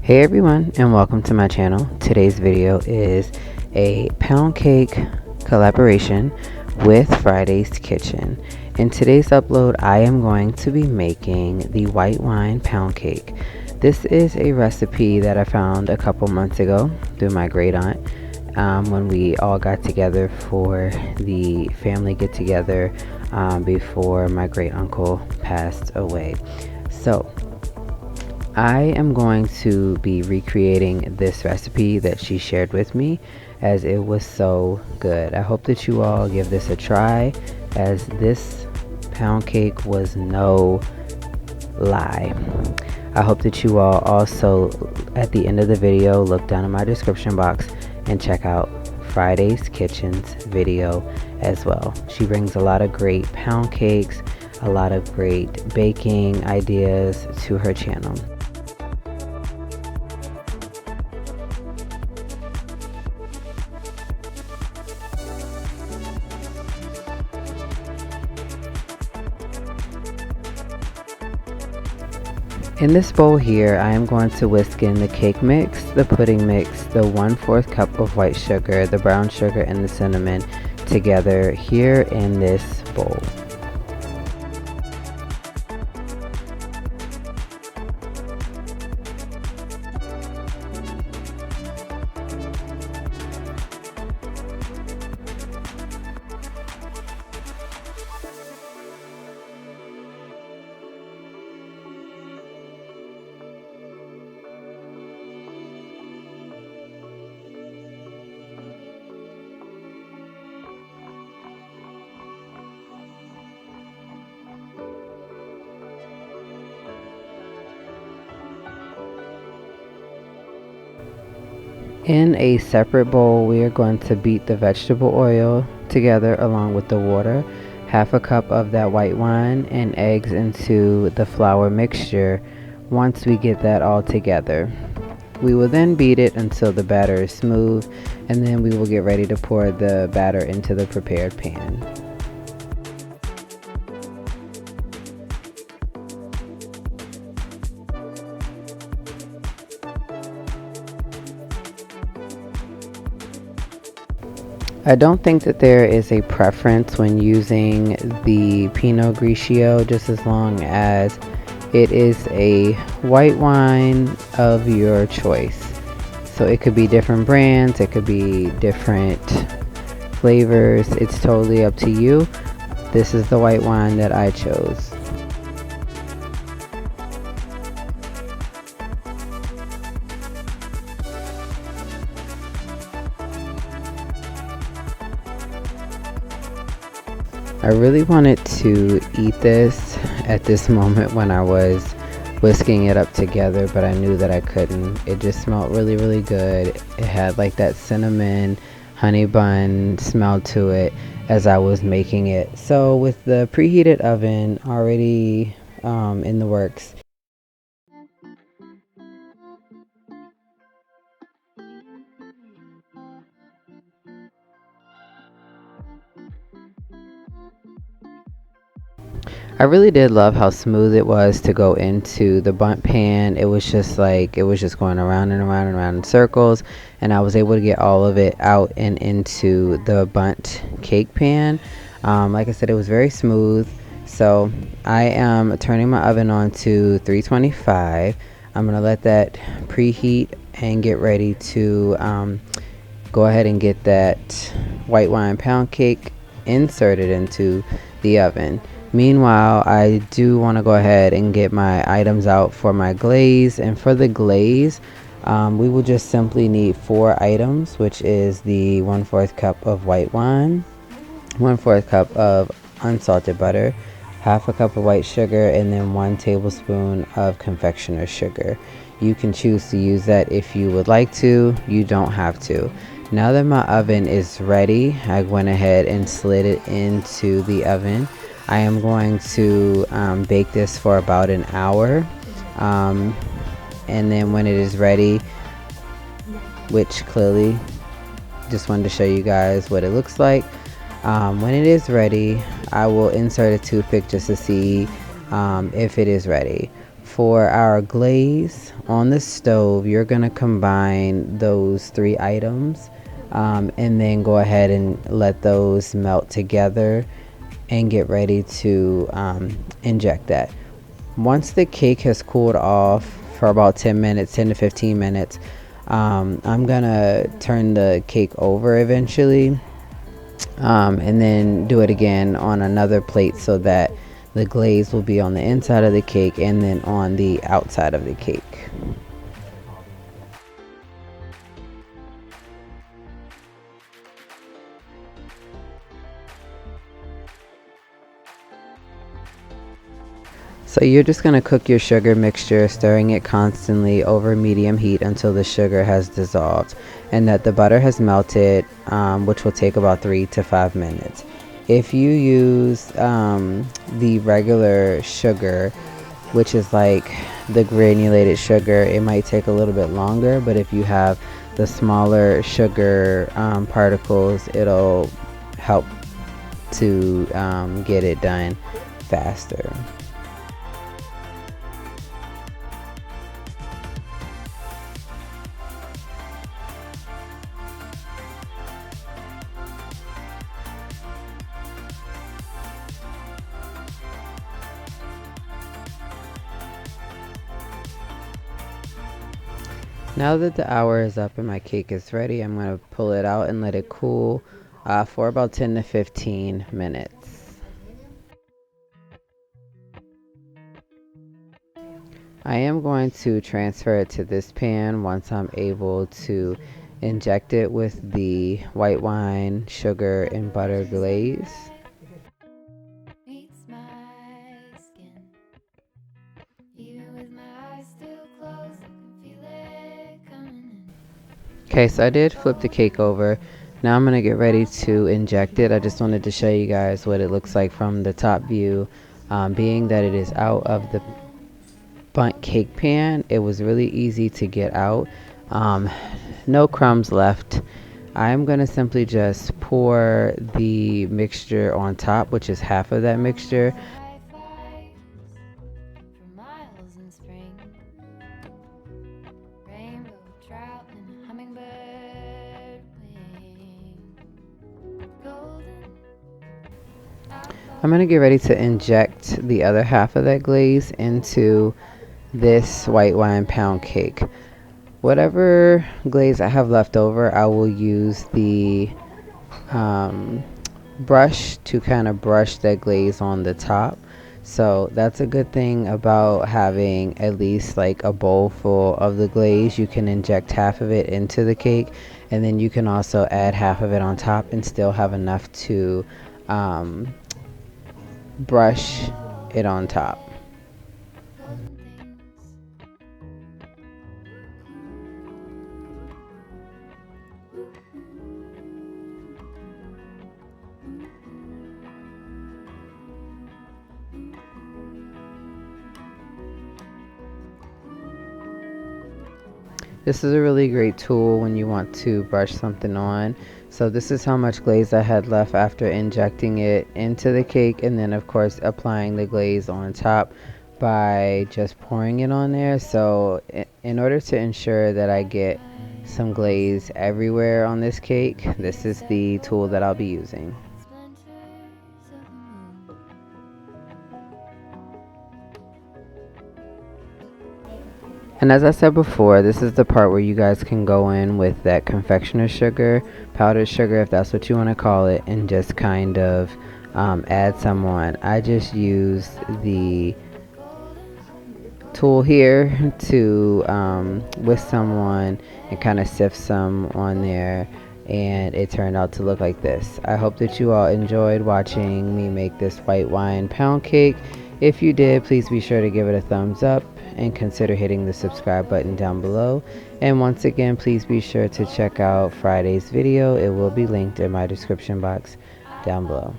Hey everyone, and welcome to my channel. Today's video is a pound cake collaboration with Friday's Kitchen. In today's upload, I am going to be making the white wine pound cake. This is a recipe that I found a couple months ago through my great aunt when we all got together for the family get together before my great uncle passed away. So I am going to be recreating this recipe that she shared with me, as it was so good. I hope that you all give this a try, as this pound cake was no lie. I hope that you all also, at the end of the video, look down in my description box and check out Friday's Kitchen's video as well. She brings a lot of great pound cakes, a lot of great baking ideas to her channel. In this bowl here, I am going to whisk in the cake mix, the pudding mix, the 1/4 cup of white sugar, the brown sugar, and the cinnamon together here in this bowl. In a separate bowl, we are going to beat the vegetable oil together along with the water, 1/2 cup of that white wine, and eggs into the flour mixture. Once we get that all together, we will then beat it until the batter is smooth, and then we will get ready to pour the batter into the prepared pan. I don't think that there is a preference when using the Pinot Grigio, just as long as it is a white wine of your choice. So it could be different brands, it could be different flavors, it's totally up to you. This is the white wine that I chose. I really wanted to eat this at this moment when I was whisking it up together, but I knew that I couldn't. It just smelled really, really good. It had like that cinnamon honey bun smell to it as I was making it. So with the preheated oven already in the works, I really did love how smooth it was to go into the Bundt pan. It was just going around and around and around in circles, and I was able to get all of it out and into the Bundt cake pan. Like I said, it was very smooth. So I am turning my oven on to 325. I'm gonna let that preheat and get ready to go ahead and get that white wine pound cake inserted into the oven. Meanwhile, I do want to go ahead and get my items out for my glaze. And for the glaze, we will just simply need 4 items, which is the 1/4 cup of white wine, 1/4 cup of unsalted butter, 1/2 cup of white sugar, and then 1 tablespoon of confectioner's sugar. You can choose to use that if you would like to. You don't have to. Now that my oven is ready, I went ahead and slid it into the oven. I am going to bake this for about an hour, and then when it is ready, which clearly just wanted to show you guys what it looks like, when it is ready, I will insert a toothpick just to see if it is ready. for our glaze on the stove, you're going to combine those 3 items and then go ahead and let those melt together and get ready to inject that. Once the cake has cooled off for about 10 minutes, 10 to 15 minutes, I'm gonna turn the cake over eventually and then do it again on another plate so that the glaze will be on the inside of the cake and then on the outside of the cake. So you're just going to cook your sugar mixture, stirring it constantly over medium heat until the sugar has dissolved and that the butter has melted, which will take about 3 to 5 minutes. If you use the regular sugar, which is like the granulated sugar, it might take a little bit longer, but if you have the smaller sugar particles, it'll help to get it done faster. Now that the hour is up and my cake is ready, I'm going to pull it out and let it cool for about 10 to 15 minutes. I am going to transfer it to this pan once I'm able to inject it with the white wine, sugar, and butter glaze. Okay, so I did flip the cake over. Now I'm going to get ready to inject it. I just wanted to show you guys what it looks like from the top view. Being that it is out of the Bundt cake pan, it was really easy to get out. No crumbs left. I'm going to simply just pour the mixture on top, which is half of that mixture. I'm going to get ready to inject the other half of that glaze into this white wine pound cake. Whatever glaze I have left over, I will use the brush to kind of brush that glaze on the top. So that's a good thing about having at least like a bowl full of the glaze. You can inject half of it into the cake and then you can also add half of it on top and still have enough to brush it on top. This is a really great tool when you want to brush something on. So this is how much glaze I had left after injecting it into the cake, and then of course applying the glaze on top by just pouring it on there. So in order to ensure that I get some glaze everywhere on this cake, this is the tool that I'll be using. And as I said before, this is the part where you guys can go in with that confectioner's sugar, powdered sugar if that's what you want to call it, and just kind of add some on. I just used the tool here to whisk some on and kind of sift some on there, and it turned out to look like this. I hope that you all enjoyed watching me make this white wine pound cake. If you did, please be sure to give it a thumbs up and consider hitting the subscribe button down below. And once again, please be sure to check out Friday's video. It will be linked in my description box down below.